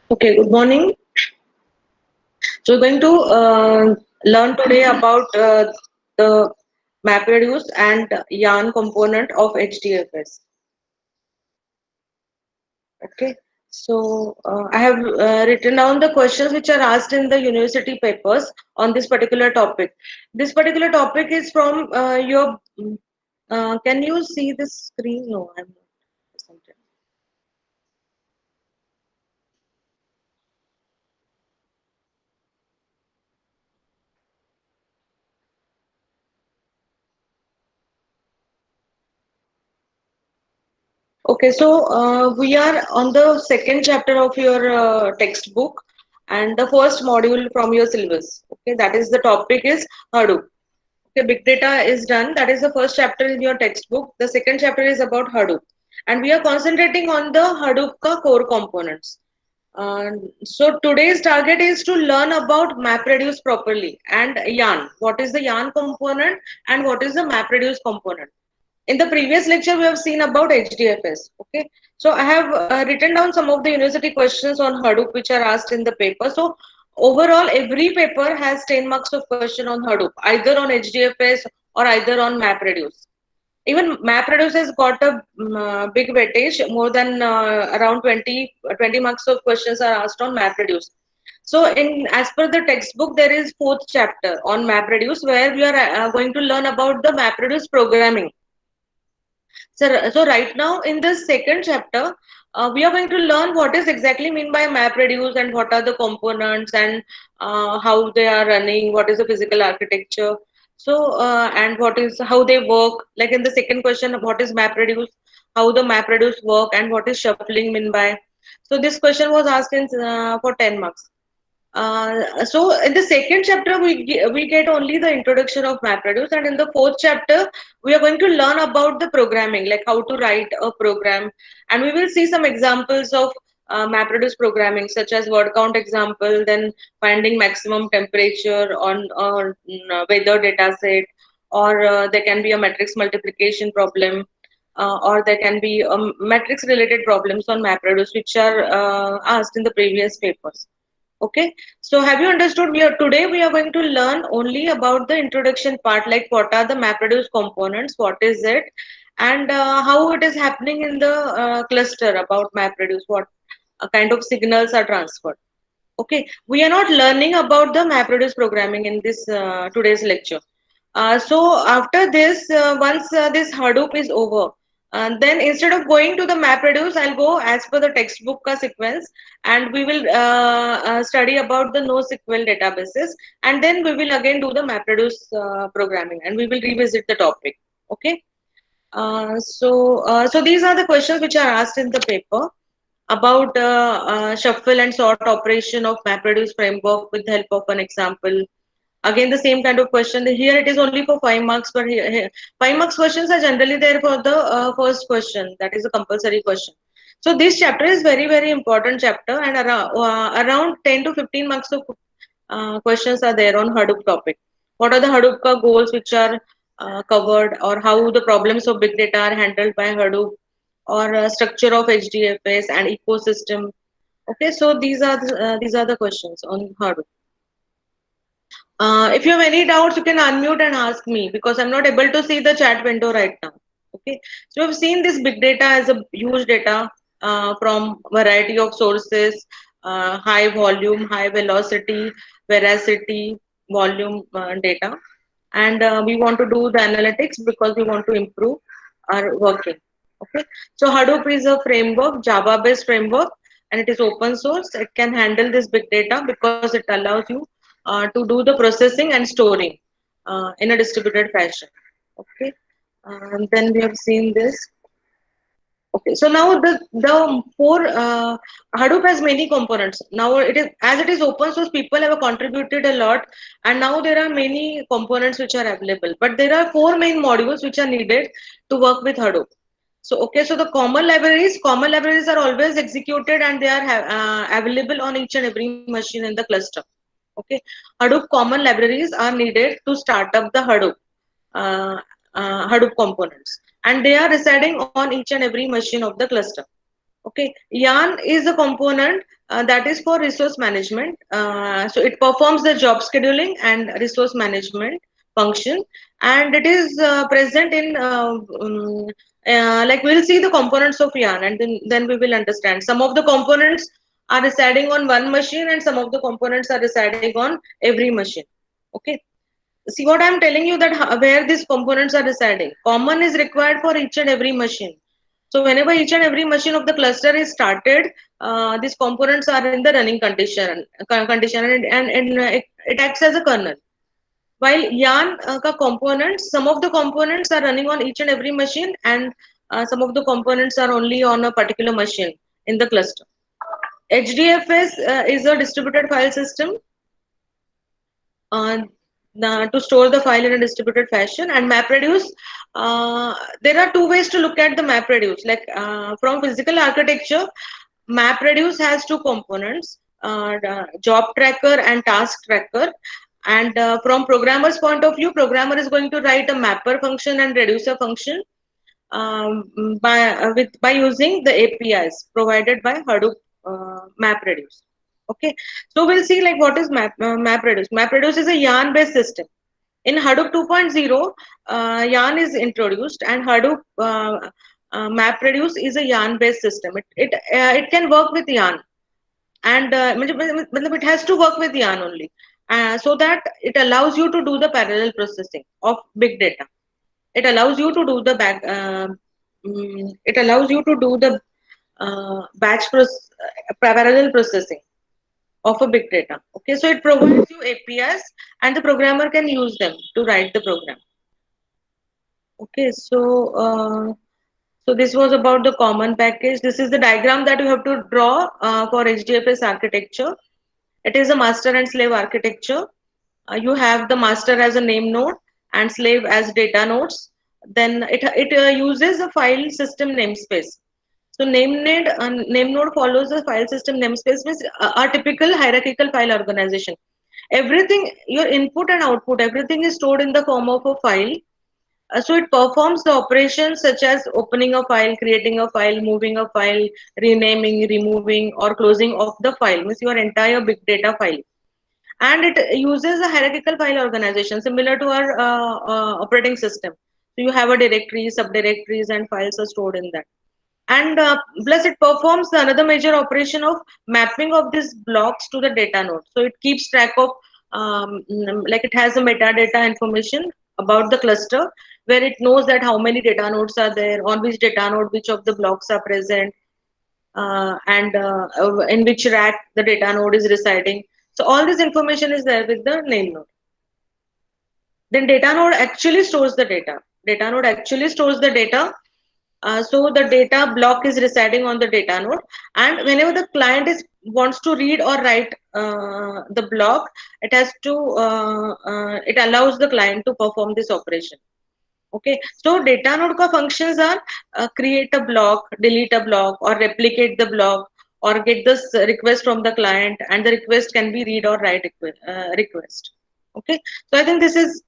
Okay, good morning. So we're going to learn today about the MapReduce and YARN component of HDFS. Okay, so I have written down the questions which are asked in the university papers on this particular topic. This particular topic is from your. Can you see the screen? No, I'm not. Okay, so we are on the second chapter of your textbook and the first module from your syllabus. Okay, that is the topic is Hadoop. Okay, big data is done. That is the first chapter in your textbook. The second chapter is about Hadoop, and we are concentrating on the Hadoop ka core components. So today's target is to learn about MapReduce properly and YARN. What is the YARN component and what is the MapReduce component? In the previous lecture we have seen about HDFS. Okay, so I have written down some of the university questions on Hadoop which are asked in the paper. So overall every paper has 10 marks of question on Hadoop, either on HDFS or either on MapReduce. Even MapReduce has got a big weightage, more than around 20 marks of questions are asked on MapReduce. So in as per the textbook there is fourth chapter on MapReduce where we are going to learn about the MapReduce programming. So right now in this second chapter, we are going to learn what is exactly mean by MapReduce and what are the components and how they are running, what is the physical architecture. So and what is how they work. Like in the second question, what is MapReduce, how the MapReduce work, and what is shuffling mean by. So this question was asked in for 10 marks. So in the second chapter we get only the introduction of MapReduce, and in the fourth chapter we are going to learn about the programming, like how to write a program, and we will see some examples of MapReduce programming, such as word count example, then finding maximum temperature on weather data set, or there can be a matrix multiplication problem. Or there can be matrix related problems on MapReduce which are asked in the previous papers. Okay, so have you understood? Today we are going to learn only about the introduction part, like what are the MapReduce components, what is it, and how it is happening in the cluster about MapReduce, what kind of signals are transferred. Okay, we are not learning about the MapReduce programming in this today's lecture. So after this, once this Hadoop is over, then instead of going to the MapReduce, I'll go as per the textbook sequence, and we will study about the NoSQL databases, and then we will again do the MapReduce programming, and we will revisit the topic. Okay. So these are the questions which are asked in the paper about shuffle and sort operation of MapReduce framework with the help of an example. Again, the same kind of question. Here it is only for 5 marks, but here 5 marks questions are generally there for the first question. That is a compulsory question. So this chapter is very important chapter, and around 10 to 15 marks of questions are there on Hadoop topic. What are the Hadoop ka goals which are covered, or how the problems of big data are handled by Hadoop, or structure of HDFS and ecosystem. Okay, so these are the questions on Hadoop. If you have any doubts, you can unmute and ask me because I'm not able to see the chat window right now. Okay, so we've seen this big data as a huge data from variety of sources, high volume, high velocity, veracity, volume data, and we want to do the analytics because we want to improve our working. Okay, so Hadoop is a framework, Java-based framework, and it is open source. It can handle this big data because it allows you to do the processing and storing in a distributed fashion. Okay, then we have seen this. Okay, so now the four Hadoop has many components. Now it is as it is open source, people have contributed a lot, and now there are many components which are available. But there are four main modules which are needed to work with Hadoop. So okay, so the common libraries are always executed and they are available on each and every machine in the cluster. Okay, Hadoop common libraries are needed to start up the uh, Hadoop components, and they are residing on each and every machine of the cluster. Okay, yarn is a component that is for resource management. So it performs the job scheduling and resource management function, and it is present in like we'll see the components of yarn, and then we will understand. Some of the components are residing on one machine, and some of the components are residing on every machine. Okay, see what I'm telling you, that where these components are residing. Common is required for each and every machine. So whenever each and every machine of the cluster is started, these components are in the running condition, and it acts as a kernel. While yarn components, some of the components are running on each and every machine, and some of the components are only on a particular machine in the cluster. HDFS is a distributed file system uh, to store the file in a distributed fashion. And MapReduce, there are two ways to look at the MapReduce. Like from physical architecture, MapReduce has two components, the job tracker and task tracker. And from programmer's point of view, programmer is going to write a mapper function and reducer function by using the APIs provided by Hadoop MapReduce. Okay, so we'll see like what is MapReduce. MapReduce is a yarn-based system. In Hadoop 2.0, yarn is introduced, and Hadoop MapReduce is a yarn-based system. It can work with yarn, and it has to work with yarn only, so that it allows you to do the parallel processing of big data. It allows you to do the it allows you to do the parallel processing of a big data. Okay, so it provides you APIs, and the programmer can use them to write the program. Okay, so this was about the common package. This is the diagram that you have to draw for HDFS architecture. It is a master and slave architecture. You have the master as a name node and slave as data nodes. Then it uses a file system namespace. So name node follows the file system namespace, means a typical hierarchical file organization. Everything, your input and output, everything is stored in the form of a file. So it performs the operations such as opening a file, creating a file, moving a file, renaming, removing, or closing of the file, means your entire big data file. And it uses a hierarchical file organization similar to our operating system. So you have a directory, subdirectories, and files are stored in that. And plus it performs the another major operation of mapping of these blocks to the data node. So it keeps track of like it has a metadata information about the cluster, where it knows that how many data nodes are there, on which data node which of the blocks are present, and in which rack the data node is residing. So all this information is there with the name node. Then data node actually stores the data. Data node actually stores the data. So the data block is residing on the data node, and whenever the client is wants to read or write the block, it has to it allows the client to perform this operation. Okay, so data node ka functions are create a block, delete a block, or replicate the block, or get this request from the client, and the request can be read or write request. Okay, so I think this is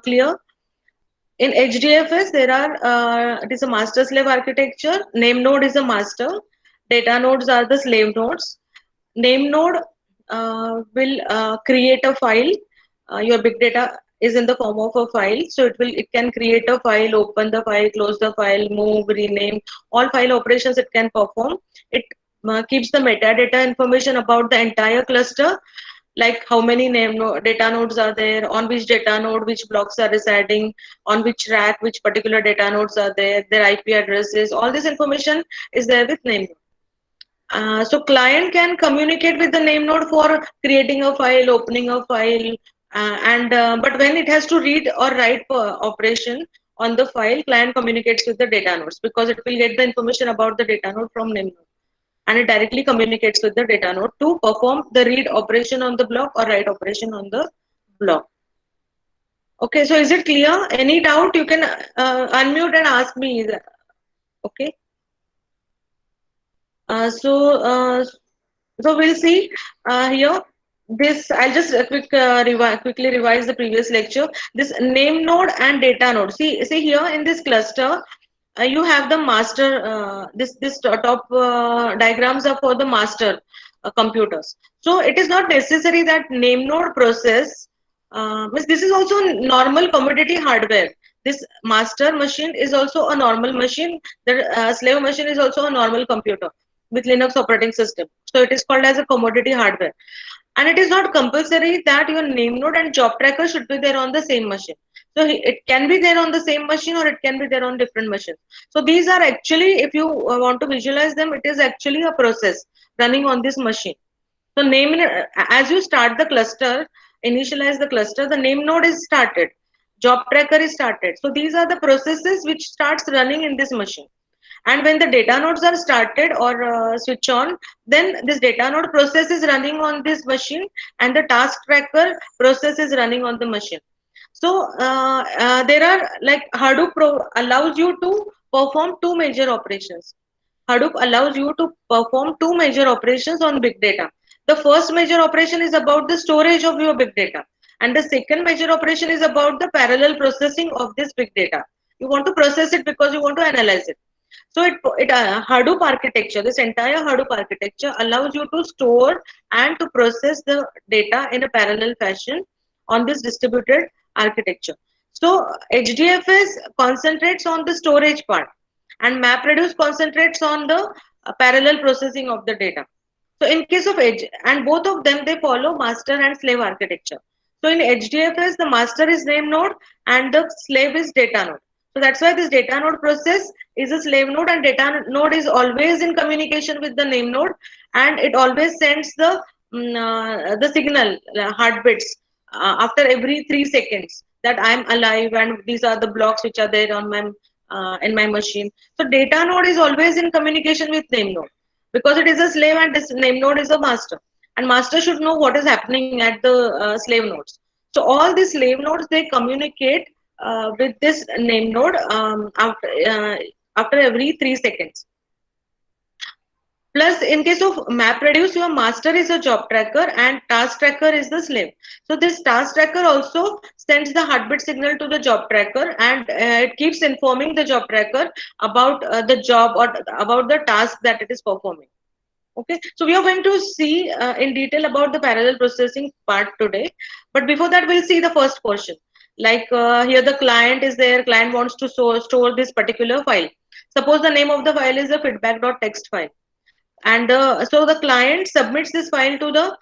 clear. In HDFS, there are it is a master slave architecture. Name node is a master. Data nodes are the slave nodes. Name node will create a file. Your big data is in the form of a file, so it can create a file, open the file, close the file, move, rename, all file operations it can perform. It keeps the metadata information about the entire cluster, like how many data nodes are there, on which data node which blocks are residing, on which rack which particular data nodes are there, their IP addresses, all this information is there with name node. So client can communicate with the name node for creating a file, opening a file, and but when it has to read or write operation on the file, client communicates with the data nodes, because it will get the information about the data node from name node, and it directly communicates with the data node to perform the read operation on the block or write operation on the block. Okay, so is it clear? Any doubt you can unmute and ask me. Okay. Uh, so uh, so we'll see here. This I'll just quickly revise the previous lecture. This name node and data node. See here in this cluster, you have the master, this top diagrams are for the master computers. So it is not necessary that name node process, means this is also normal commodity hardware. This master machine is also a normal machine. The slave machine is also a normal computer with Linux operating system. So it is called as a commodity hardware. And it is not compulsory that your name node and job tracker should be there on the same machine. So it can be there on the same machine, or it can be there on different machines. So these are actually, if you want to visualize them, it is actually a process running on this machine. So as you start the cluster, initialize the cluster, the name node is started, job tracker is started. So these are the processes which starts running in this machine. And when the data nodes are started or switch on, then this data node process is running on this machine, and the task tracker process is running on the machine. So there are, like, Hadoop allows you to perform two major operations. Hadoop allows you to perform two major operations on big data. The first major operation is about the storage of your big data, and the second major operation is about the parallel processing of this big data. You want to process it because you want to analyze it. So Hadoop architecture, this entire Hadoop architecture allows you to store and to process the data in a parallel fashion on this distributed architecture. So HDFS concentrates on the storage part, and MapReduce concentrates on the parallel processing of the data. So in case of Edge, and both of them, they follow master and slave architecture. So in HDFS, the master is name node and the slave is data node. So that's why this data node process is a slave node, and data node is always in communication with the name node, and it always sends the signal, heartbeats, after every 3 seconds, that I'm alive and these are the blocks which are there on my in my machine. So data node is always in communication with name node, because it is a slave and this name node is a master, and master should know what is happening at the slave nodes. So all these slave nodes, they communicate with this name node after every 3 seconds. Plus, in case of MapReduce, your master is a job tracker and task tracker is the slave. So this task tracker also sends the heartbeat signal to the job tracker, and it keeps informing the job tracker about the job or about the task that it is performing. Okay, so we are going to see in detail about the parallel processing part today. But before that, we'll see the first portion. Like here, the client is there. Client wants to store this particular file. Suppose the name of the file is a feedback.txt file, and so the client submits this file to the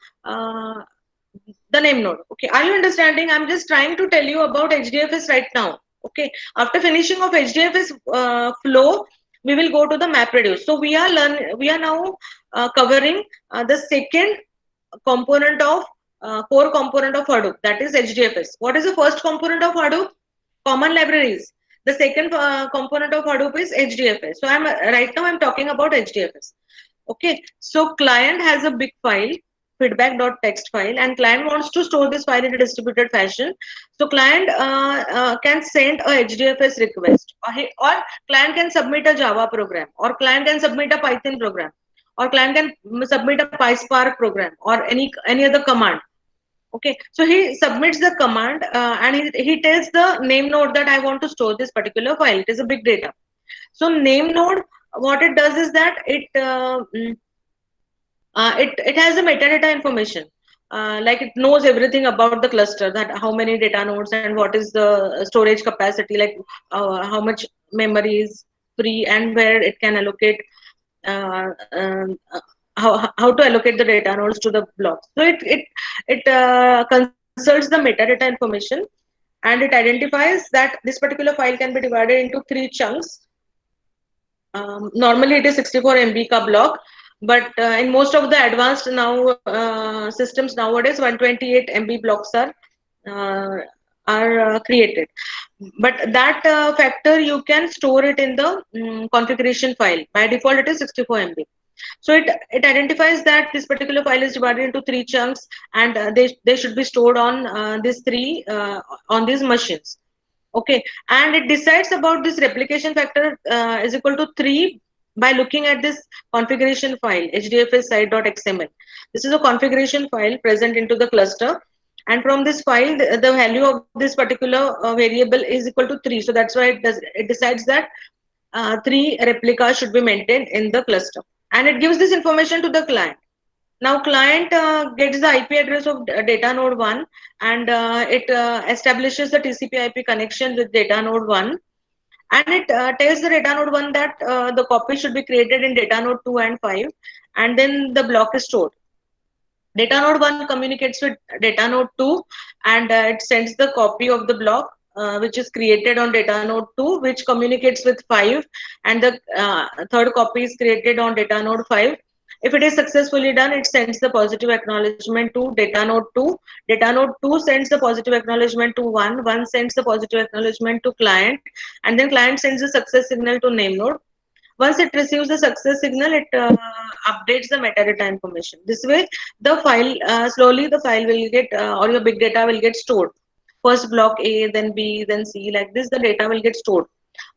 name node. Okay, are you understanding? I'm just trying to tell you about HDFS right now. Okay, after finishing of HDFS flow, we will go to the MapReduce. So we are now covering the second component of core component of Hadoop, that is HDFS. What is the first component of Hadoop? Common libraries. The second component of Hadoop is HDFS. So I'm right now I'm talking about HDFS. Okay, so client has a big file, feedback.txt file, and client wants to store this file in a distributed fashion. So client can send a HDFS request, or client can submit a Java program, or client can submit a Python program, or client can submit a PySpark program, or any other command. Okay, so he submits the command, and he tells the name node that I want to store this particular file. It is a big data. So name node, what it does is that it has the metadata information. Like it knows everything about the cluster, that how many data nodes and what is the storage capacity, like how much memory is free and where it can allocate, uh, um, uh, how to allocate the data nodes to the blocks. So it consults the metadata information, and it identifies that this particular file can be divided into 3 chunks. Normally it is 64 MB ka block, but in most of the advanced now systems nowadays, 128 MB blocks uh, are created. But that factor, you can store it in the configuration file. By default, it is 64 MB. So it identifies that this particular file is divided into 3 chunks, and they should be stored on these three on these machines. Okay, and it decides about this replication factor is equal to 3 by looking at this configuration file, hdfs site.xml. This is a configuration file present into the cluster, and from this file the value of this particular variable is equal to 3. So that's why it decides that three replicas should be maintained in the cluster, and it gives this information to the client. Now client gets the IP address of data node 1, and it establishes the TCP IP connection with data node 1, and it tells the data node 1 that the copy should be created in data node 2 and 5, and then the block is stored. Data node 1 communicates with data node 2, and it sends the copy of the block which is created on data node 2, which communicates with 5, and the third copy is created on data node 5. If it is successfully done, it sends the positive acknowledgement to data node 2. Data node 2 sends the positive acknowledgement to 1. 1 sends the positive acknowledgement to client, and then client sends the success signal to name node. Once it receives the success signal, it updates the metadata information. This way, the file slowly the file will get or your big data will get stored. First block A, then B, then C. Like this, the data will get stored.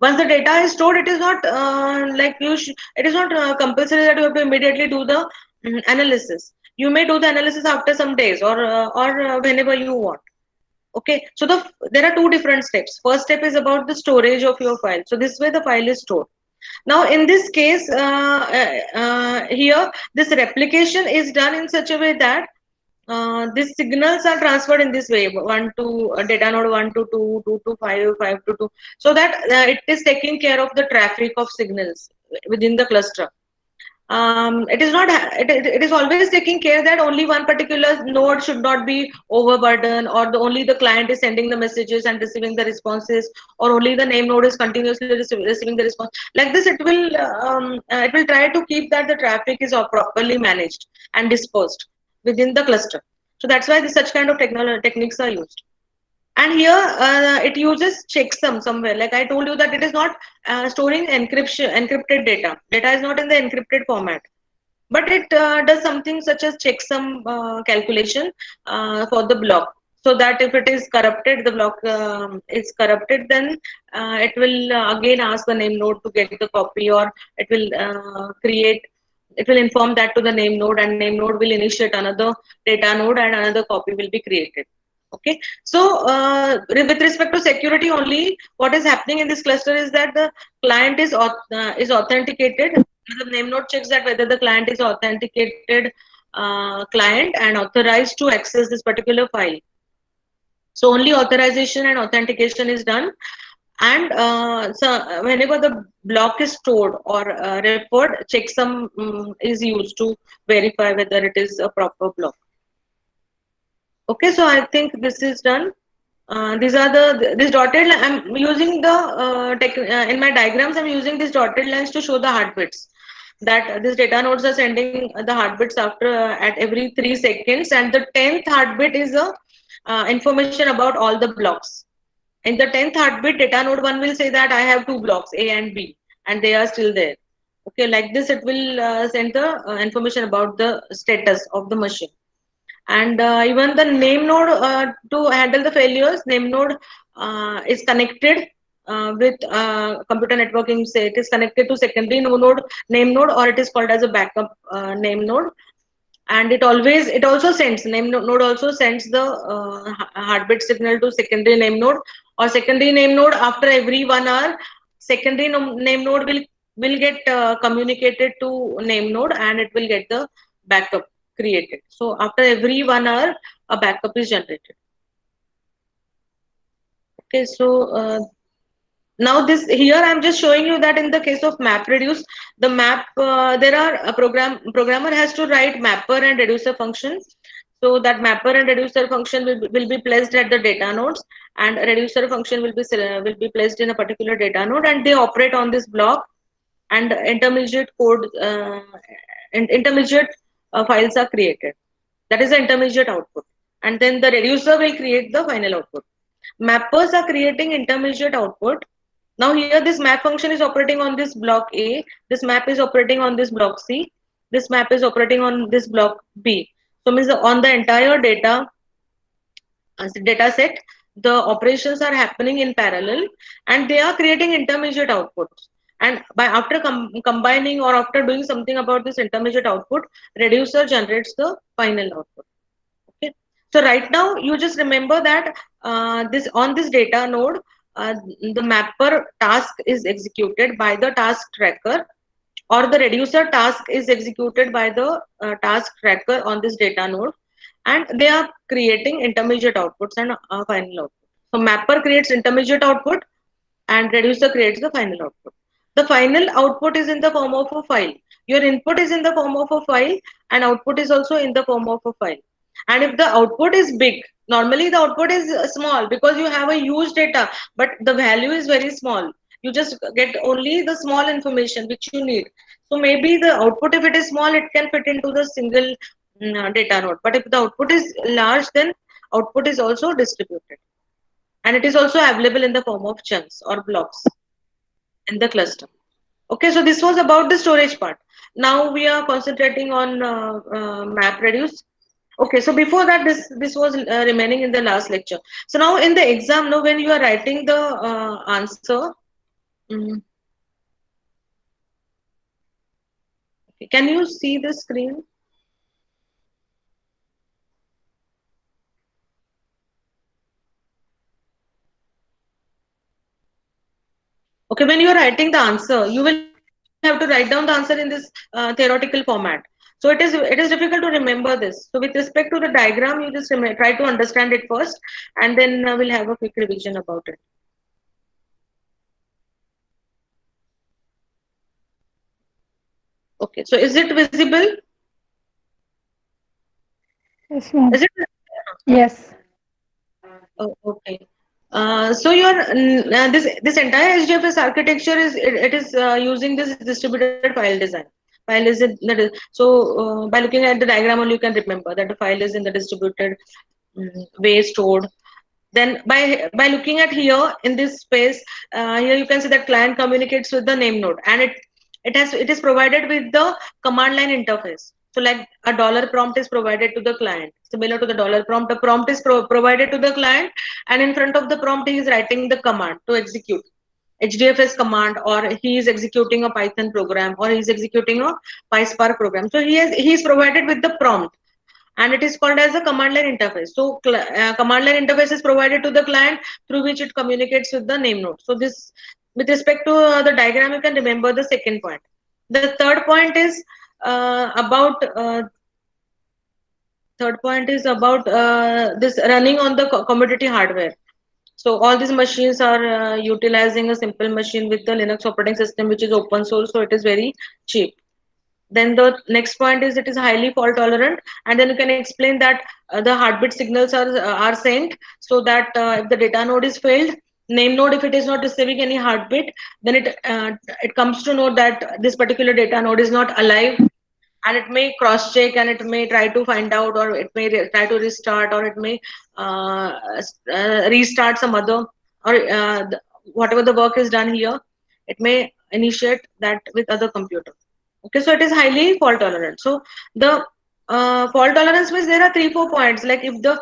Once the data is stored, it is not it is not compulsory that you have to immediately do the analysis. You may do the analysis after some days, or whenever you want. Okay, so there are two different steps. First step is about the storage of your file. So this way the file is stored. Now, in this case, here, this replication is done in such a way that these signals are transferred in this way: one to data node 1 to 2, 2 to 5, 5 to 2, so that it is taking care of the traffic of signals within the cluster. It is not it is always taking care that only one particular node should not be overburdened, or only the client is sending the messages and receiving the responses, or only the name node is continuously receiving the response. Like this, it will try to keep that the traffic is properly managed and dispersed within the cluster. So that's why such kind of techniques are used. And here it uses checksum somewhere. Like I told you that it is not storing encrypted data. Data is not in the encrypted format, but it does something such as checksum calculation for the block. So that if it is corrupted, the block is corrupted, then it will again ask the name node to get the copy, or it will it will inform that to the name node, and name node will initiate another data node, and another copy will be created. Okay, so with respect to security only, what is happening in this cluster is that the client is authenticated. The name node checks that whether the client is authenticated client and authorized to access this particular file. So only authorization and authentication is done, and so whenever the block is stored or referred, checksum is used to verify whether it is a proper block. Okay, so I think this is done. These are this dotted line. I'm using the in my diagrams. I'm using these dotted lines to show the heartbeats. That these data nodes are sending the heartbeats after at every 3 seconds, and the 10th heartbeat is a information about all the blocks. In the 10th heartbeat, data node 1 will say that I have two blocks A and B, and they are still there. Okay, like this, it will send the information about the status of the machine. And even the name node, to handle the failures, name node is connected with computer networking. Say it is connected to secondary node, name node, or it is called as a backup name node. And it also sends node also sends the heartbeat signal to secondary name node, or secondary name node after every 1 hour. Secondary name node will get communicated to name node, and it will get the backup created. So after every 1 hour, a backup is generated. Okay, so now this here I'm just showing you that in the case of MapReduce, the map there are a programmer has to write mapper and reducer function. So that mapper and reducer function will be placed at the data nodes, and a reducer function will be placed in a particular data node, and they operate on this block, and intermediate code intermediate files are created. That is the intermediate output, and then the reducer will create the final output. Mappers are creating intermediate output. Now here this map function is operating on this block A, this map is operating on this block C, this map is operating on this block B. So means on the entire data set, the operations are happening in parallel, and they are creating intermediate outputs. And by after combining or after doing something about this intermediate output, reducer generates the final output. Okay. So right now you just remember that this on this data node, uh, the mapper task is executed by the task tracker, or the reducer task is executed by the task tracker on this data node, and they are creating intermediate outputs and final output. So mapper creates intermediate output and reducer creates the final output. The final output is in the form of a file. Your input is in the form of a file, and output is also in the form of a file. And if the output is big, normally the output is small because you have a huge data, but the value is very small. You just get only the small information which you need. So maybe the output, if it is small, it can fit into the single data node. But if the output is large, then output is also distributed, and it is also available in the form of chunks or blocks in the cluster. Okay, so this was about the storage part. Now we are concentrating on map reduce. Okay, so before that, this was remaining in the last lecture. So now in the exam, now when you are writing the answer, mm, can you see the screen? Okay, when you are writing the answer, you will have to write down the answer in this theoretical format. So it is difficult to remember this. So with respect to the diagram, you just try to understand it first, and then we'll have a quick revision about it. Okay, so is it visible? Yes, ma'am. Is it? Yes. Oh, okay. So your this entire HDFS architecture is it is using this distributed file design. File is in that is, so by looking at the diagram only you can remember that the file is in the distributed way stored. Then by looking at here in this space, here you can see that client communicates with the name node, and it is provided with the command line interface. So like a dollar prompt is provided to the client, similar to the dollar prompt. The prompt is provided to the client, and in front of the prompt he is writing the command to execute HDFS command, or he is executing a Python program, or he is executing a PySpark program. So he is provided with the prompt, and it is called as a command line interface. So command line interface is provided to the client through which it communicates with the name node. So this, with respect to the diagram, you can remember the second point. The third point is about this running on the commodity hardware. So all these machines are utilizing a simple machine with the Linux operating system, which is open source, so it is very cheap. Then the next point is it is highly fault tolerant, and then you can explain that the heartbeat signals are sent, so that if the data node is failed, name node, if it is not receiving any heartbeat, then it comes to know that this particular data node is not alive, and it may cross check, and it may try to find out, or it may try to restart, or it may uh, restart some other, or whatever the work is done here, it may initiate that with other computer. Okay, so it is highly fault tolerant. So the fault tolerance means there are 3-4 points. Like if the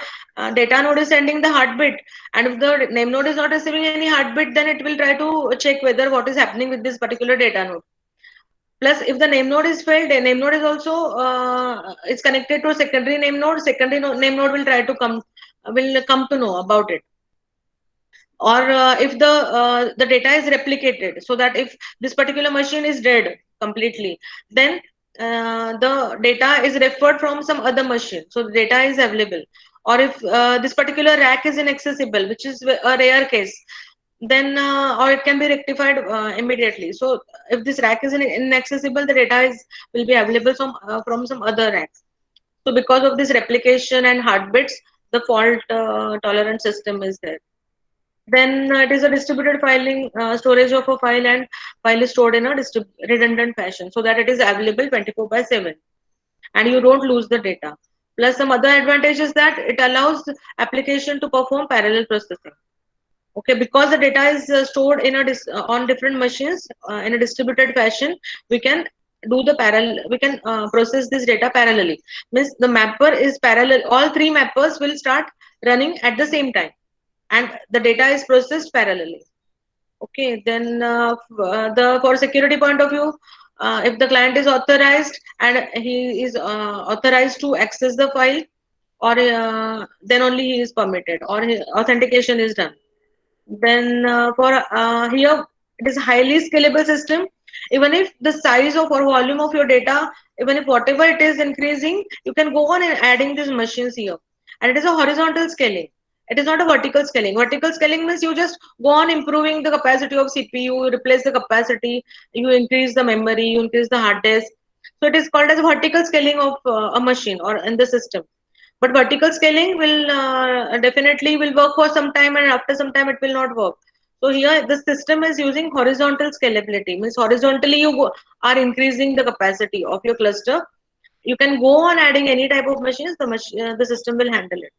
data node is sending the heartbeat, and if the name node is not receiving any heartbeat, then it will try to check whether what is happening with this particular data node. Plus, if the name node is failed, a name node is also it's connected to a secondary name node. Secondary name node will try to come to know about it. Or if the data is replicated, so that if this particular machine is dead completely, then the data is referred from some other machine, so the data is available. Or if this particular rack is inaccessible, which is a rare case, then or it can be rectified immediately. So if this rack is inaccessible, the data is will be available from some other rack. So because of this replication and heartbeats, the fault tolerant system is there. Then it is a distributed filing storage of a file, and file is stored in a redundant fashion, so that it is available 24/7, and you don't lose the data. Plus some other advantage is that it allows application to perform parallel processing. Okay, because the data is stored in on different machines in a distributed fashion, we can we can process this data parallelly. Means the mapper is parallel, all three mappers will start running at the same time, and the data is processed parallelly. Okay, then the for security point of view, if the client is authorized, and he is authorized to access the file, or then only he is permitted, or authentication is done. Then for here it is highly scalable system. Even if the size of or volume of your data, even if whatever it is increasing, you can go on and adding these machines here. And it is a horizontal scaling. It is not a vertical scaling. Vertical scaling means you just go on improving the capacity of CPU, you replace the capacity, you increase the memory, you increase the hard disk. So it is called as vertical scaling of a machine or in the system. But vertical scaling will definitely will work for some time, and after some time it will not work. So here the system is using horizontal scalability, means horizontally are increasing the capacity of your cluster. You can go on adding any type of machines, the system will handle it,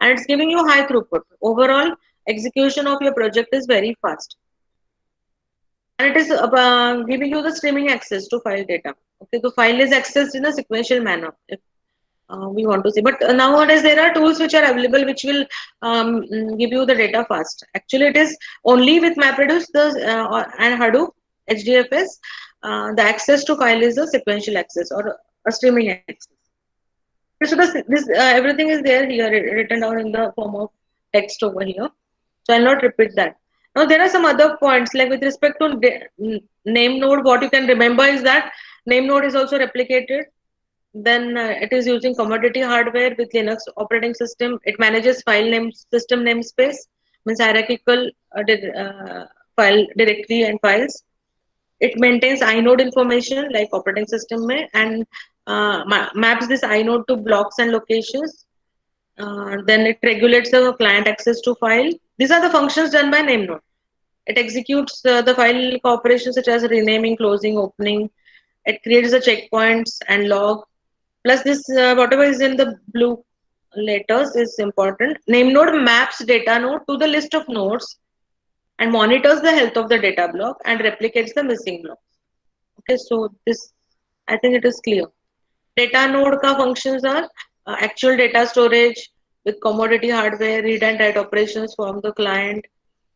and it's giving you high throughput. Overall execution of your project is very fast, and it is giving you the streaming access to file data. Okay, the file is accessed in a sequential manner we want to see. But nowadays there are tools which are available which will give you the data fast. Actually, it is only with MapReduce and Hadoop HDFS, the access to file is a sequential access or a streaming access. So this everything is there here written down in the form of text over here. So I'll not repeat that. Now there are some other points like with respect to name node. What you can remember is that name node is also replicated. Then it is using commodity hardware with Linux operating system. It manages file names, system namespace, means hierarchical file directory and files. It maintains inode information like operating system may, and maps this inode to blocks and locations. Then it regulates the client access to file. These are the functions done by name node. It executes the file operations such as renaming, closing, opening. It creates the checkpoints and log. Plus this whatever is in the blue letters is important. Name node maps data node to the list of nodes and monitors the health of the data block and replicates the missing block. Okay, so this I think it is clear. Data node ka functions are actual data storage with commodity hardware, read and write operations from the client,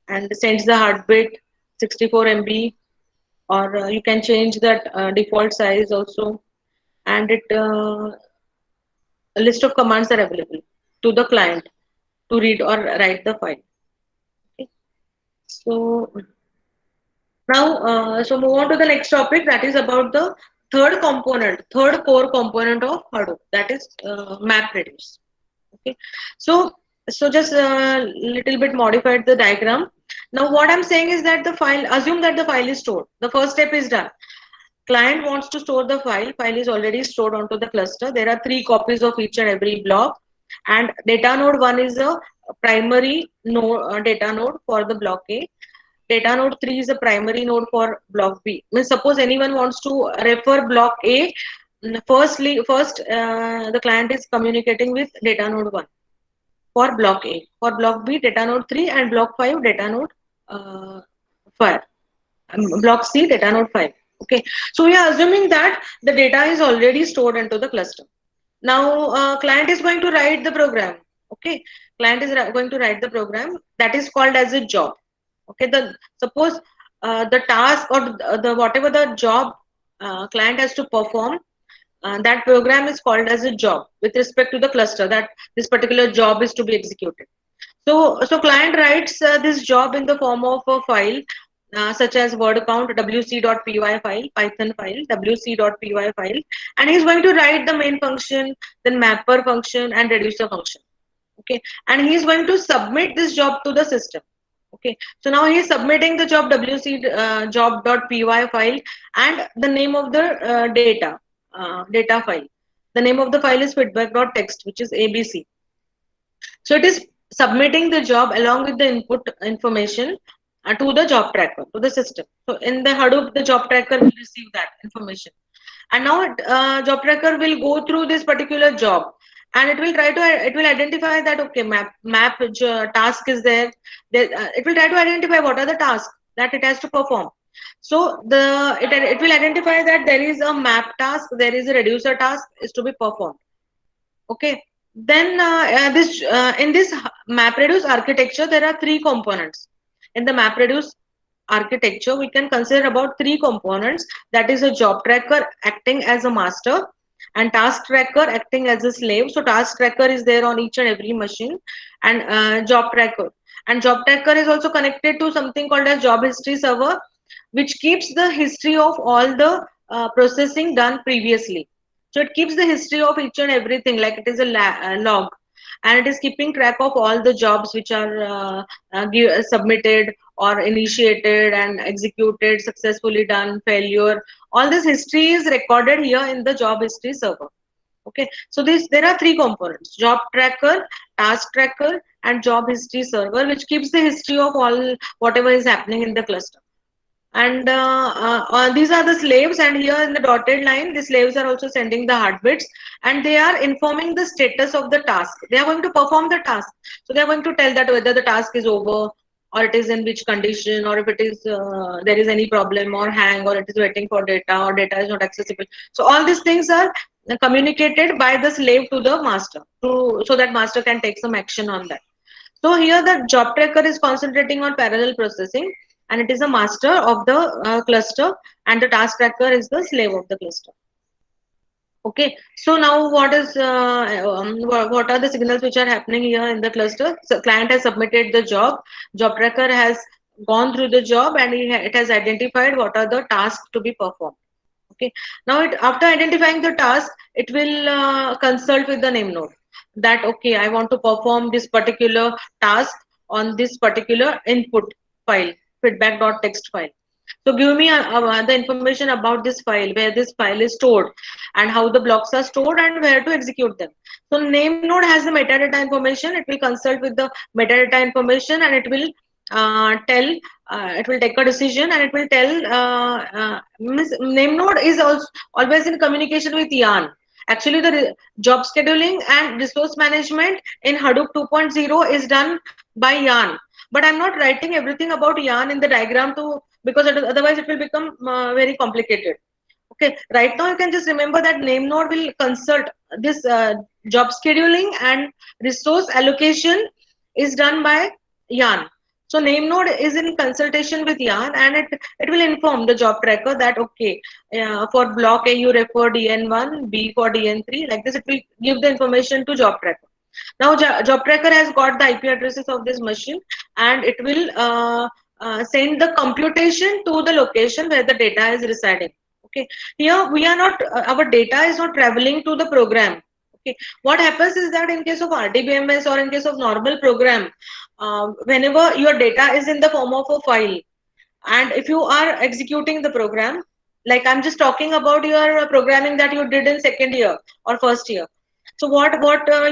and sends the hard bit 64 MB, or you can change that default size also, and it a list of commands are available to the client to read or write the file. Okay. So now, so move on to the next topic, that is about the third core component of Hadoop, that is MapReduce. Okay, so just a little bit modified the diagram. Now, what I'm saying is that assume that the file is stored. The first step is done. Client wants to store the file. File is already stored onto the cluster. There are 3 copies of each and every block, and data node 1 is a primary node, data node for the block A. Data node 3 is a primary node for block B. Means suppose anyone wants to refer block A, first the client is communicating with data node 1 for block A. For block B, data node 3, and block 5, data node uh, 5. Block C, data node 5. Okay, so we are assuming that the data is already stored into the cluster. Now, client is going to write the program. Okay, client is going to write the program that is called as a job. Okay, suppose the task or the whatever the job client has to perform, that program is called as a job with respect to the cluster, that this particular job is to be executed. So client writes this job in the form of a file such as word count wc.py file, Python file wc.py file, and he's going to write the main function, then mapper function and reducer function. Okay, and he's going to submit this job to the system. Okay, so now he is submitting the job wc job.py file and the name of the data file. The name of the file is feedback.txt, which is abc. So it is submitting the job along with the input information to the job tracker, to the system. So in the Hadoop, the job tracker will receive that information. And now job tracker will go through this particular job, and it will identify that, okay, map task is there. It will try to identify what are the tasks that it has to perform. So it will identify that there is a map task, there is a reducer task is to be performed. Okay, then this in this MapReduce architecture, there are 3 components. In the MapReduce architecture, we can consider about 3 components. That is a job tracker acting as a master, and task tracker acting as a slave. So task tracker is there on each and every machine, and job tracker. And job tracker is also connected to something called as job history server, which keeps the history of all the processing done previously. So it keeps the history of each and everything, like it is a log, and it is keeping track of all the jobs which are submitted or initiated and executed, successfully done, failure. All this history is recorded here in the job history server. Okay, so this there are three components: job tracker, task tracker, and job history server, which keeps the history of all whatever is happening in the cluster. And these are the slaves, and here in the dotted line the slaves are also sending the heartbeats, and they are informing the status of the task. They are going to perform the task, so they are going to tell that whether the task is over, or it is in which condition, or if it is there is any problem or hang, or it is waiting for data, or data is not accessible. So all these things are communicated by the slave to the master, so that master can take some action on that. So here the job tracker is concentrating on parallel processing, and it is a master of the cluster, and the task tracker is the slave of the cluster. Okay, so now what are the signals which are happening here in the cluster? So client has submitted the job, job tracker has gone through the job, and it has identified what are the tasks to be performed. Okay, now after identifying the task, it will consult with the name node that okay, I want to perform this particular task on this particular input file, feedback.txt file. So give me the information about this file, where this file is stored, and how the blocks are stored, and where to execute them. So name node has the metadata information. It will consult with the metadata information, and it will tell, it will take a decision, and it will tell, name node is also always in communication with yarn. Actually the job scheduling and resource management in Hadoop 2.0 is done by yarn, but I'm not writing everything about yarn in the diagram to, because otherwise it will become very complicated. Okay, right now you can just remember that name node will consult this job scheduling and resource allocation is done by yarn. So name node is in consultation with yarn, and it will inform the job tracker that okay, for block A you refer DN1, B for DN3, like this. It will give the information to job tracker. Now job tracker has got the IP addresses of this machine, and it will send the computation to the location where the data is residing. Okay, here we are not, our data is not traveling to the program. Okay, what happens is that in case of RDBMS or in case of normal program, whenever your data is in the form of a file, and if you are executing the program, like I'm just talking about your programming that you did in second year or first year. So what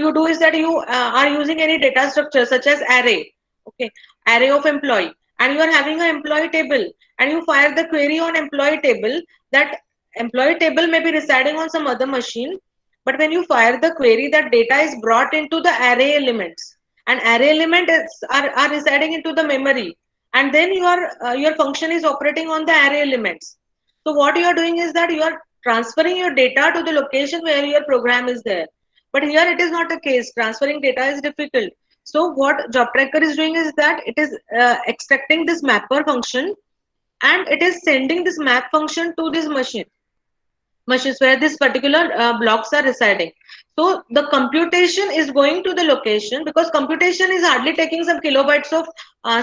you do is that you are using any data structure such as array. Okay, array of employee, and you are having an employee table, and you fire the query on employee table. That employee table may be residing on some other machine, but when you fire the query, that data is brought into the array elements, and array are residing into the memory, and then your function is operating on the array elements. So what you are doing is that you are transferring your data to the location where your program is there. But here it is not the case. Transferring data is difficult. So what job tracker is doing is that it is extracting this mapper function, and it is sending this map function to this machines where this particular blocks are residing. So the computation is going to the location, because computation is hardly taking some kilobytes of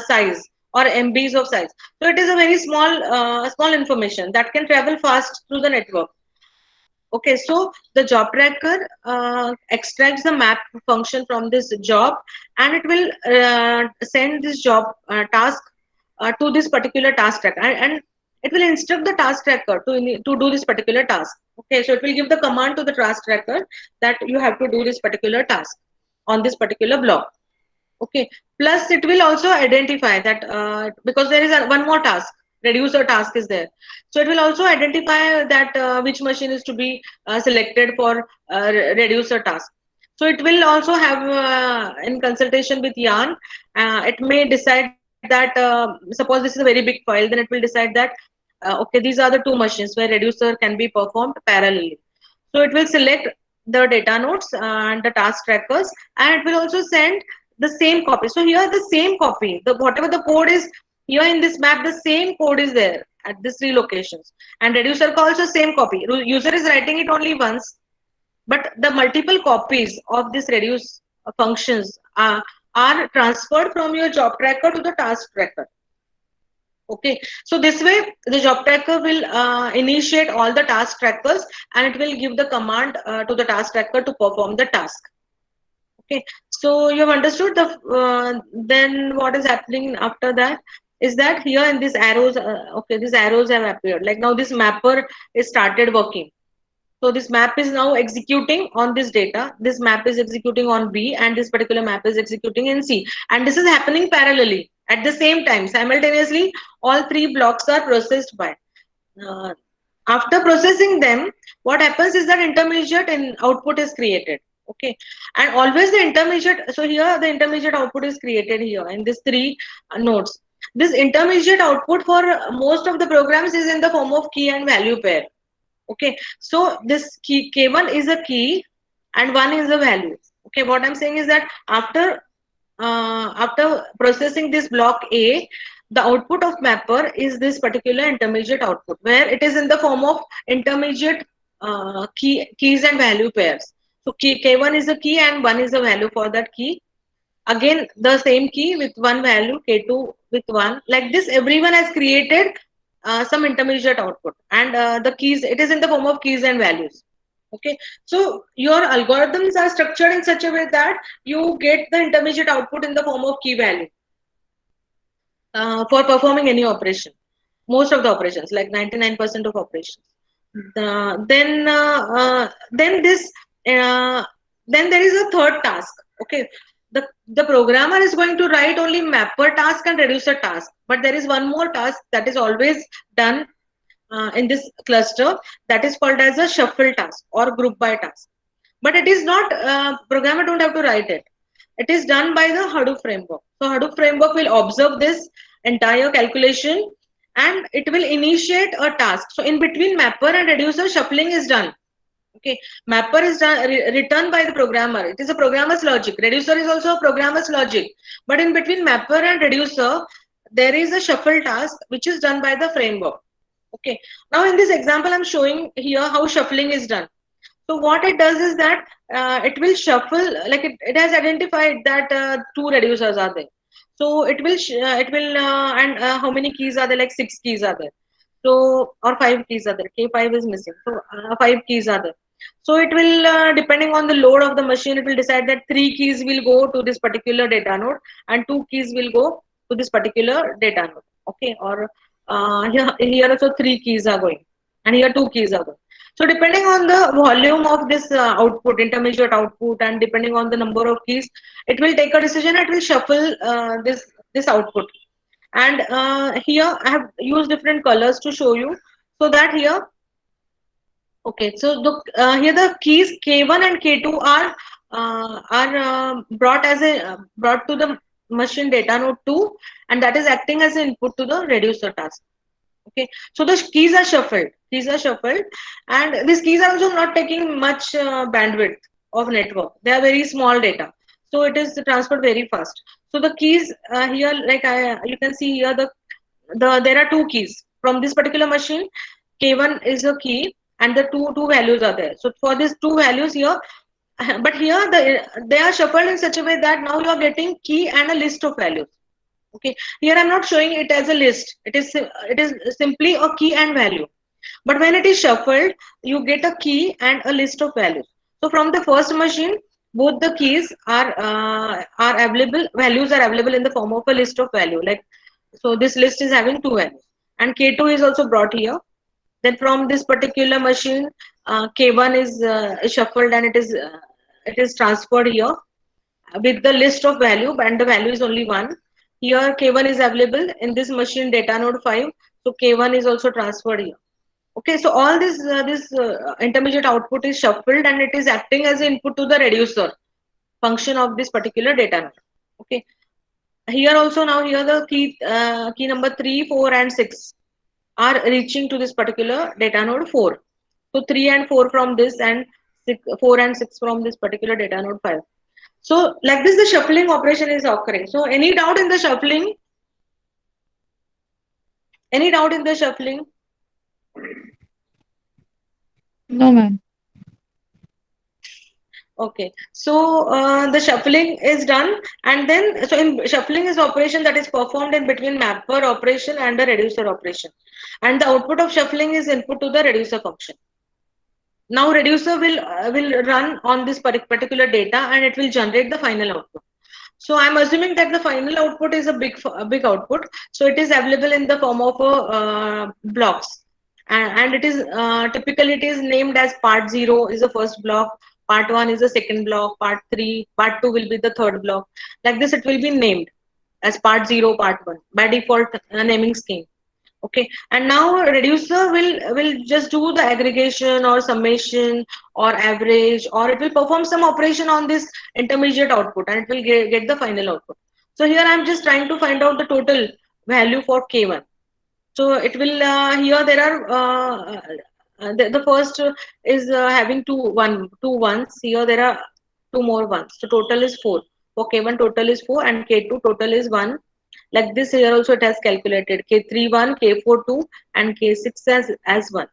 size or MBs of size. So it is a very small information that can travel fast through the network. Okay, so the job tracker extracts the map function from this job, and it will send this job task to this particular task tracker, and it will instruct the task tracker to do this particular task. Okay, so it will give the command to the task tracker that you have to do this particular task on this particular block. Okay, plus it will also identify that because there is one more task, reducer task is there. So it will also identify that which machine is to be selected for reducer task. So it will also have in consultation with yarn, it may decide that suppose this is a very big file, then it will decide that okay, these are the two machines where reducer can be performed parallelly. So it will select the data nodes and the task trackers, and it will also send the same copy. So here the same copy, the whatever the code is here in this map, the same code is there at these three locations. And reducer calls also same copy. User is writing it only once, but the multiple copies of this reduce functions are transferred from your job tracker to the task tracker. Okay, so this way the job tracker will initiate all the task trackers, and it will give the command to the task tracker to perform the task. Okay, so you have understood the then what is happening after that is that here in these arrows, okay, these arrows have appeared. Like now this mapper is started working. So this map is now executing on this data. This map is executing on B, and this particular map is executing in C. And this is happening parallelly at the same time. Simultaneously, all three blocks are processed by. Uh, After processing them, what happens is that intermediate in output is created. Okay, and always the intermediate. So here the intermediate output is created here in these three nodes. This intermediate output for most of the programs is in the form of key and value pair. Okay, so this key k1 is a key and 1 is a value. Okay, what I'm saying is that after processing this block A, the output of mapper is this particular intermediate output, where it is in the form of intermediate keys and value pairs. So k1 is a key and 1 is a value for that key. Again, the same key with one value, k2 with 1. Like this, everyone has created some intermediate output, and the keys, it is in the form of keys and values. Okay, so your algorithms are structured in such a way that you get the intermediate output in the form of key value for performing any operation. Most of the operations, like 99% of operations. Then this uh, then there is a third task. Okay, the programmer is going to write only mapper task and reducer task, but there is one more task that is always done in this cluster, that is called as a shuffle task or group by task. But it is not programmer don't have to write it. It is done by the Hadoop framework. So Hadoop framework will observe this entire calculation, and it will initiate a task. So in between mapper and reducer, shuffling is done. Okay, mapper is done, written by the programmer. It is a programmer's logic. Reducer is also a programmer's logic. But in between mapper and reducer, there is a shuffle task which is done by the framework. Okay, now in this example, I'm showing here how shuffling is done. So what it does is that it will shuffle, like it has identified that two reducers are there. So and how many keys are there? Like six keys are there. So or five keys are there. K5 is missing. So five keys are there. So it will depending on the load of the machine, it will decide that three keys will go to this particular data node and two keys will go to this particular data node. Okay, or here also three keys are going, and here two keys are going. So depending on the volume of this output, intermediate output, and depending on the number of keys, it will take a decision. It will shuffle this output. And here I have used different colors to show you, so that here, okay. So here the keys K1 and K2 are brought to the machine data node 2, and that is acting as an input to the reducer task. Okay, so the keys are shuffled. Keys are shuffled, and these keys are also not taking much bandwidth of network. They are very small data, so it is transferred very fast. So the keys here, like you can see here, there are two keys from this particular machine. K1 is a key, and the two values are there. So for these two values here, but here they are shuffled in such a way that now you are getting key and a list of values. Okay, here I'm not showing it as a list. It is simply a key and value. But when it is shuffled, you get a key and a list of values. So from the first machine, both the keys are available. Values are available in the form of a list of value. Like so, this list is having two values, and K2 is also brought here. Then from this particular machine, K1 is shuffled, and it is transferred here with the list of value, and the value is only one. Here K1 is available in this machine data node 5, so K1 is also transferred here. Okay, so all this intermediate output is shuffled, and it is acting as input to the reducer function of this particular data node. Okay, here also now here the key number 3, 4, and 6 are reaching to this particular data node 4. So 3 and 4 from this, and 4 and 6 from this particular data node 5. So like this, the shuffling operation is occurring. So any doubt in the shuffling? Any doubt in the shuffling? No, ma'am. Okay, so the shuffling is done, and then so in shuffling is operation that is performed in between mapper operation and the reducer operation, and the output of shuffling is input to the reducer function. Now reducer will run on this particular data, and it will generate the final output. So I'm assuming that the final output is a big output. So it is available in the form of blocks, and it is typically it is named as part zero is the first block, part one is the second block, part three, part two will be the third block. Like this, it will be named as part zero, part one by default naming scheme. Okay, and now reducer will just do the aggregation or summation or average, or it will perform some operation on this intermediate output, and it will get the final output. So here I'm just trying to find out the total value for k1. So it will here there are the first is having two ones. Here there are two more ones. So total is four. For k1 total is four, and k2 total is one. Like this here also it has calculated k3 1, k4 2, and k6 as one.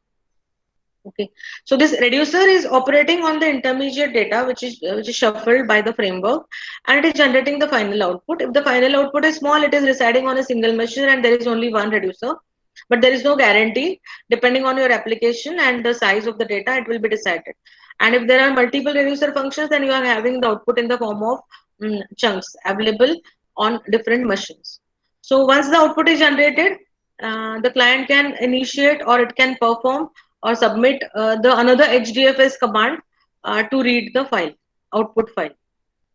Okay, so this reducer is operating on the intermediate data which is shuffled by the framework, and it is generating the final output. If the final output is small, it is residing on a single machine and there is only one reducer. But there is no guarantee. Depending on your application and the size of the data, it will be decided. And if there are multiple reducer functions, then you are having the output in the form of chunks available on different machines. So once the output is generated, the client can initiate or it can perform or submit the another HDFS command to read the file, output file,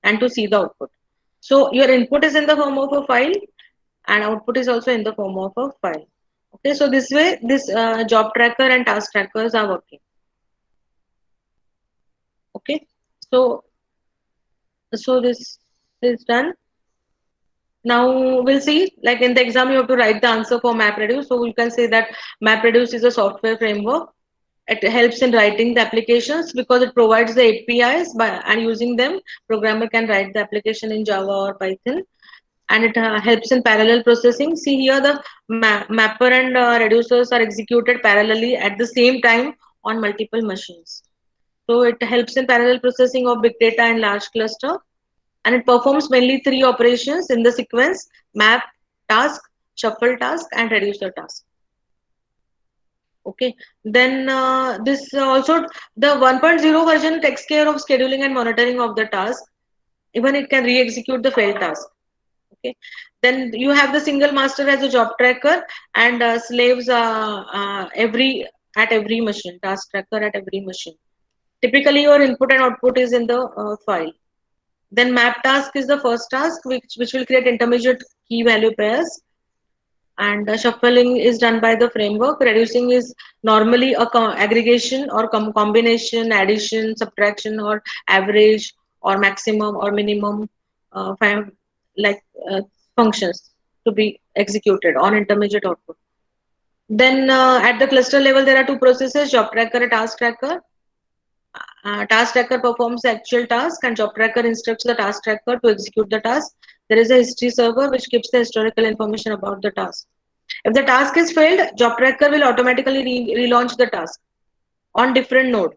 and to see the output. So your input is in the form of a file, and output is also in the form of a file. Okay, so this way, this job tracker and task trackers are working. Okay, so this is done. Now we'll see, like in the exam, you have to write the answer for MapReduce. So you can say that MapReduce is a software framework. It helps in writing the applications because it provides the APIs and using them, programmer can write the application in Java or Python, and it helps in parallel processing. See here, the mapper and reducers are executed parallelly at the same time on multiple machines. So it helps in parallel processing of big data and large cluster, and it performs mainly three operations in the sequence: map task, shuffle task, and reducer task. Okay, then this also the 1.0 version takes care of scheduling and monitoring of the task. Even it can re-execute the failed task. Okay, then you have the single master as a job tracker, and slaves at every machine, task tracker at every machine. Typically your input and output is in the file. Then map task is the first task which will create intermediate key value pairs, and shuffling is done by the framework. Reducing is normally a aggregation or combination, addition, subtraction, or average, or maximum or minimum like uh, functions to be executed on intermediate output. Then at the cluster level, there are two processes: job tracker and task tracker. Task tracker performs the actual task, and job tracker instructs the task tracker to execute the task. There is a history server which keeps the historical information about the task. If the task is failed, job tracker will automatically relaunch the task on different node,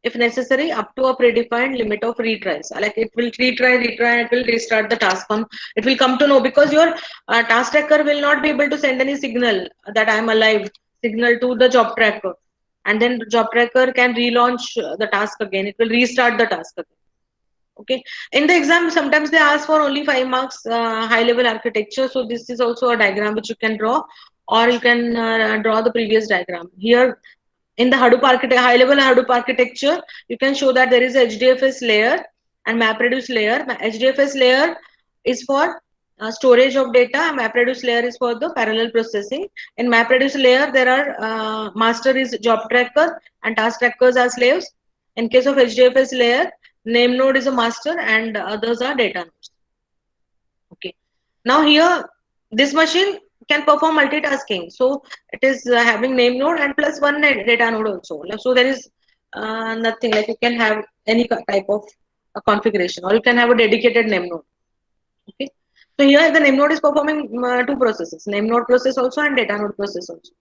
if necessary, up to a predefined limit of retries. Like it will retry, and it will restart the task on. It will come to know, because your task tracker will not be able to send any signal that I am alive signal to the job tracker, and then the job tracker can relaunch the task again. It will restart the task again. Okay, in the exam sometimes they ask for only 5 marks high level architecture. So this is also a diagram which you can draw, or you can draw the previous diagram. Here in the Hadoop architecture, high level Hadoop architecture, you can show that there is a HDFS layer and MapReduce layer. HDFS layer is for storage of data, and MapReduce layer is for the parallel processing. In MapReduce layer, there are master is job tracker and task trackers are slaves. In case of HDFS layer, name node is a master and others are data nodes. Okay. Now here, this machine can perform multitasking. So it is having name node and plus one data node also. So there is nothing like you can have any type of configuration, or you can have a dedicated name node. Okay. So here the name node is performing two processes: name node process also and data node process also.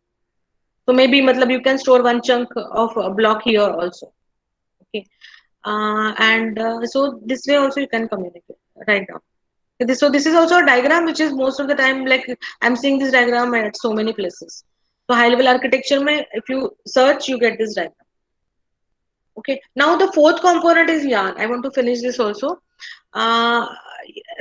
So maybe matlab you can store one chunk of a block here also. Okay. And so this way also you can communicate right now. So this is also a diagram which is most of the time, like I'm seeing this diagram at so many places. So high level architecture mein, if you search, you get this diagram. Okay. Now the fourth component is yarn. I want to finish this also. Uh,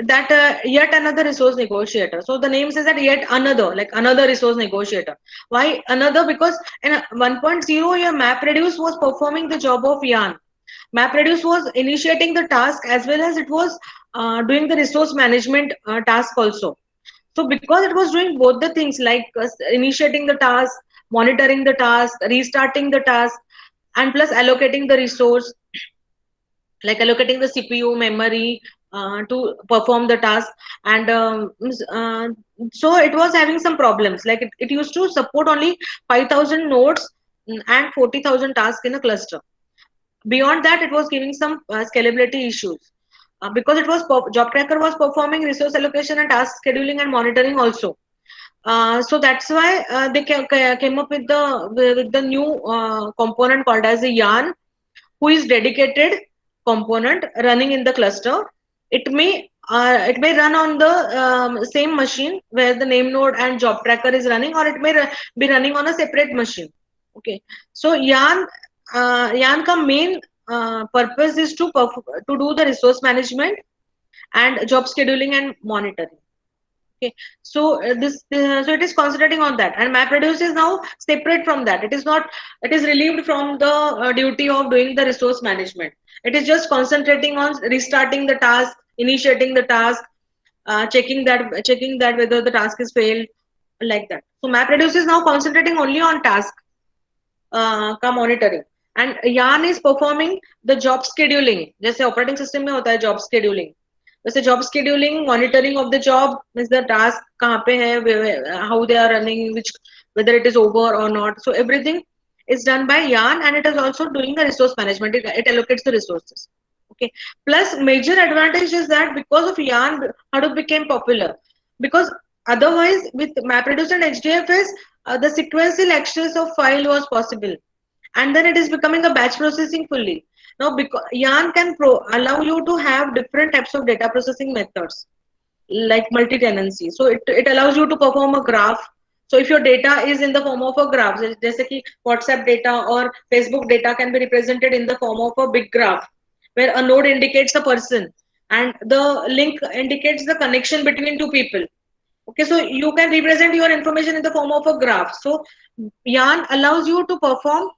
that yet another resource negotiator. So the name says that yet another, like another resource negotiator. Why another? Because in 1.0, your MapReduce was performing the job of yarn. MapReduce was initiating the task as well as it was doing the resource management task also. So because it was doing both the things, like initiating the task, monitoring the task, restarting the task, and plus allocating the resource, like allocating the CPU memory to perform the task. And so it was having some problems, like it used to support only 5,000 nodes and 40,000 tasks in a cluster. Beyond that, it was giving some scalability issues because it was job tracker was performing resource allocation and task scheduling and monitoring also. So that's why they came up with the new component called as a yarn, who is dedicated component running in the cluster. It may run on the same machine where the name node and job tracker is running, or it may be running on a separate machine. Okay. So yarn ka main purpose is to do the resource management and job scheduling and monitoring. Okay. So so it is concentrating on that, and MapReduce is now separate from that. It is not. It is relieved from the duty of doing the resource management. It is just concentrating on restarting the task, initiating the task, checking that whether the task is failed, like that. So MapReduce is now concentrating only on task का monitoring, and yarn is performing the job scheduling. जैसे operating system में होता है job scheduling, वैसे job scheduling, monitoring of the job, means the task कहाँ पे है, how they are running, which whether it is over or not. So everything is done by yarn, and it is also doing the resource management. It allocates the resources. Okay. Plus major advantage is that because of yarn, Hadoop became popular, because otherwise with MapReduce and HDFS, the sequential access of file was possible, and then it is becoming a batch processing fully. Now, because yarn can allow you to have different types of data processing methods, like multi-tenancy. So it allows you to perform a graph. So if your data is in the form of a graph, जैसे कि WhatsApp data or Facebook data can be represented in the form of a big graph, where a node indicates a person and the link indicates the connection between two people. Okay, so you can represent your information in the form of a graph. So yarn allows you to perform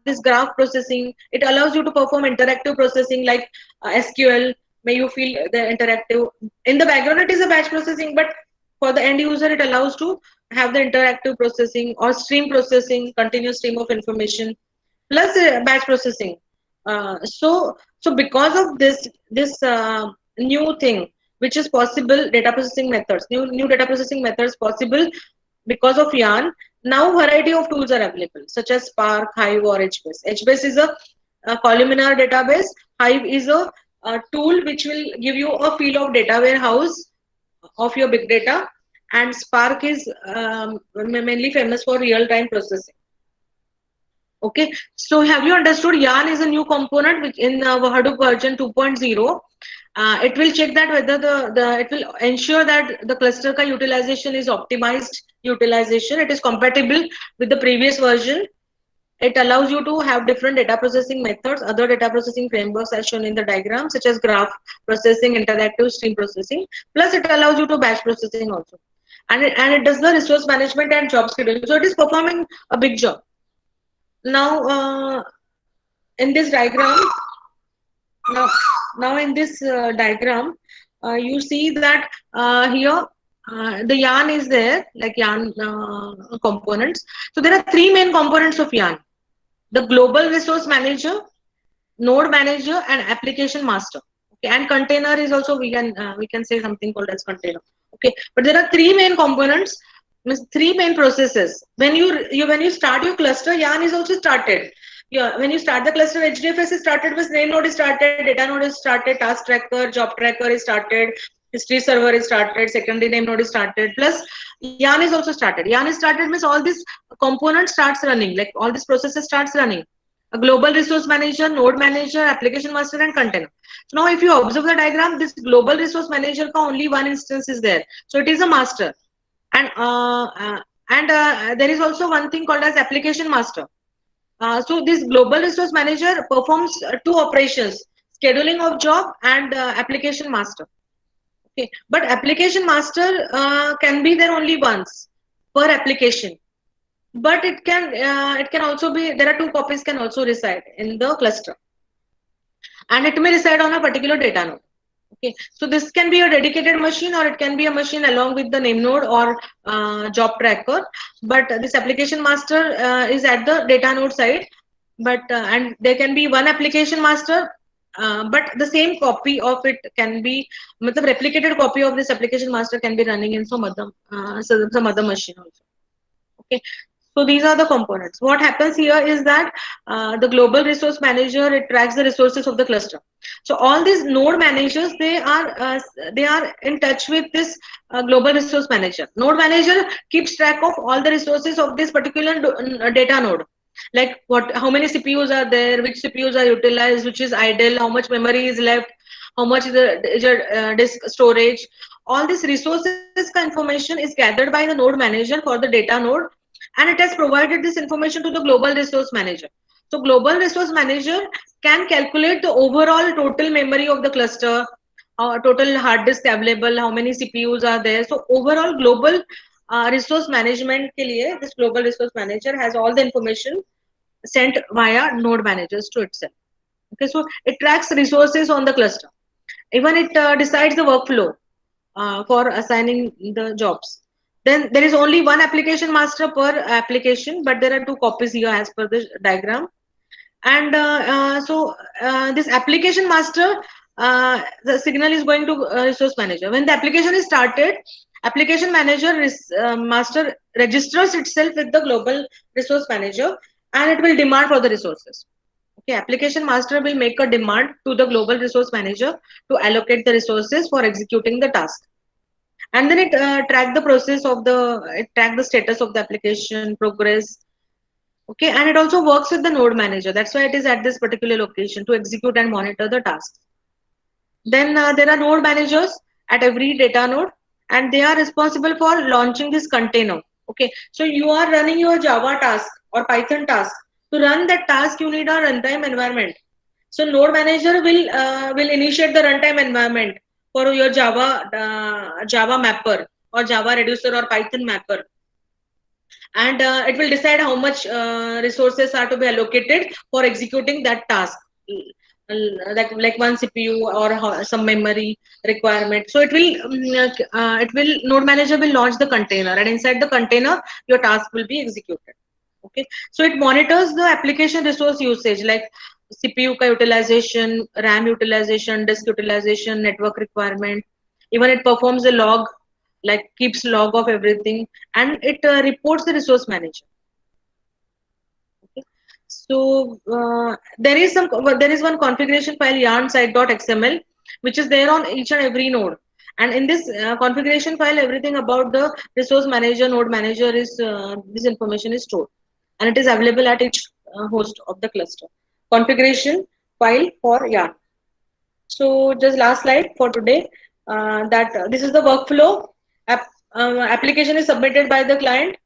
this graph processing. It allows you to perform interactive processing like SQL. May you feel the interactive in the background. It is a batch processing, but for the end user, it allows to have the interactive processing or stream processing, continuous stream of information, plus batch processing. So because of this new thing, which is possible, data processing methods, new data processing methods possible because of yarn. Now variety of tools are available, such as Spark, Hive, or HBase. HBase is a columnar database. Hive is a tool which will give you a feel of data warehouse of your big data, and Spark is mainly famous for real-time processing. Okay, so have you understood? Yarn is a new component which in Hadoop version 2.0. It will check that whether it will ensure that the cluster ka utilization is optimized utilization. It is compatible with the previous version. It allows you to have different data processing methods, other data processing frameworks as shown in the diagram, such as graph processing, interactive stream processing. Plus, it allows you to batch processing also, and it does the resource management and job scheduling. So it is performing a big job. Now, in this diagram, now, now in this diagram, you see that here the yarn is there, like yarn components. So there are three main components of yarn: the global resource manager, node manager, and application master. Okay, and container is also we can say something called as container. Okay, but there are three main components, means three main processes. When you start your cluster, yarn is also started. Yeah, when you start the cluster, HDFS is started with name node is started, data node is started, task tracker, job tracker is started, history server is started, secondary name node is started, plus yarn is also started. Yarn is started means all these components starts running, like all these processes starts running. A global resource manager, node manager, application master, and container. So now if you observe the diagram, this global resource manager ka only one instance is there. So it is a master. And there is also one thing called as application master. So this global resource manager performs two operations: scheduling of job and application master. Okay, but application master can be there only once per application. But it can also be, there are two copies can also reside in the cluster, and it may reside on a particular data node. Okay, so this can be a dedicated machine, or it can be a machine along with the name node or job tracker. But this application master is at the data node side. But and there can be one application master, but the same copy of it can be, the replicated copy of this application master can be running in some other machine also. Okay, so these are the components. What happens here is that the global resource manager, it tracks the resources of the cluster. So all these node managers, they are in touch with this global resource manager. Node manager keeps track of all the resources of this particular data node, like how many CPUs are there, which CPUs are utilized, which is idle, how much memory is left, how much is your disk storage. All these resources information is gathered by the node manager for the data node, and it has provided this information to the global resource manager. So global resource manager can calculate the overall total memory of the cluster, total hard disk available, how many CPUs are there. So overall global resource management ke liye, this global resource manager has all the information sent via node managers to itself. Okay, so it tracks resources on the cluster. Even it decides the workflow for assigning the jobs. Then there is only one application master per application, but there are two copies here as per the diagram. And this application master, the signal is going to resource manager. When the application is started, application master registers itself with the global resource manager, and it will demand for the resources. Okay, application master will make a demand to the global resource manager to allocate the resources for executing the task. And then it track the status of the application progress. Okay, and it also works with the node manager. That's why it is at this particular location to execute and monitor the tasks. Then there are node managers at every data node, and they are responsible for launching this container. Okay, so you are running your Java task or Python task. To run that task, you need a runtime environment. So node manager will initiate the runtime environment for your Java mapper or Java reducer or Python mapper, and it will decide how much resources are to be allocated for executing that task, like one CPU or some memory requirement. So it will node manager will launch the container, and inside the container your task will be executed. Okay, so it monitors the application resource usage, like CPU ka utilization, RAM utilization, disk utilization, network requirement. Even it performs a log, like keeps log of everything, and it reports the resource manager. Okay. So there is one configuration file yarn site.xml, which is there on each and every node. And in this configuration file, everything about the resource manager, node manager is this information is stored, and it is available at each host of the cluster. Configuration file for yarn. So just last slide for today. That this is the workflow. Application is submitted by the client.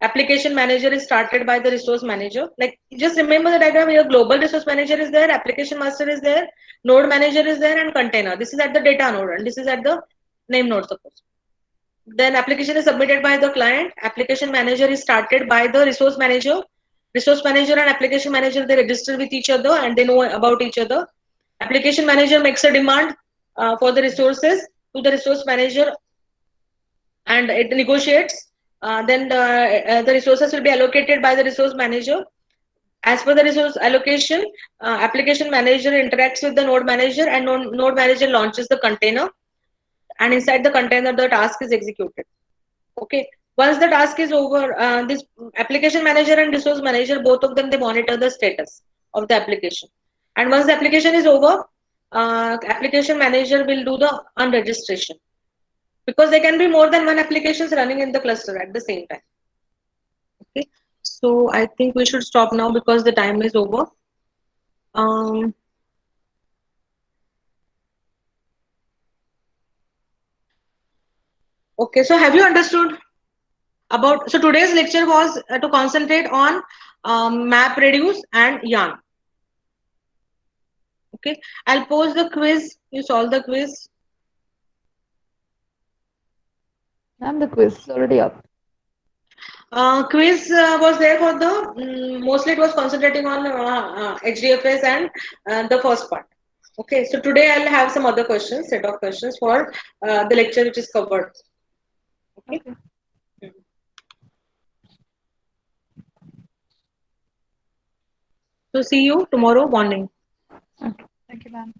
Application manager is started by the resource manager. Like, just remember the diagram. Your global resource manager is there, application master is there, node manager is there, and container. This is at the data node, and this is at the name node, suppose. Then application is submitted by the client. Application manager is started by the resource manager. Resource manager and application manager, they register with each other and they know about each other. Application manager makes a demand for the resources to the resource manager, and it negotiates. Then the resources will be allocated by the resource manager. As per the resource allocation, application manager interacts with the node manager, and node manager launches the container, and inside the container the task is executed. Okay, once the task is over, this application manager and resource manager, both of them, they monitor the status of the application. And once the application is over, application manager will do the unregistration, because there can be more than one applications running in the cluster at the same time. Okay, So I think we should stop now because the time is over. Um, okay, so have you understood about? So today's lecture was to concentrate on map reduce and yarn. Okay, I'll pose the quiz. You solve the quiz. Ma'am, the quiz is already up. Quiz was there for the mostly it was concentrating on HDFS and the first part. Okay, so today I'll have some other questions, set of questions for the lecture which is covered. Okay. Okay. So see you tomorrow morning. Okay. Thank you, ma'am.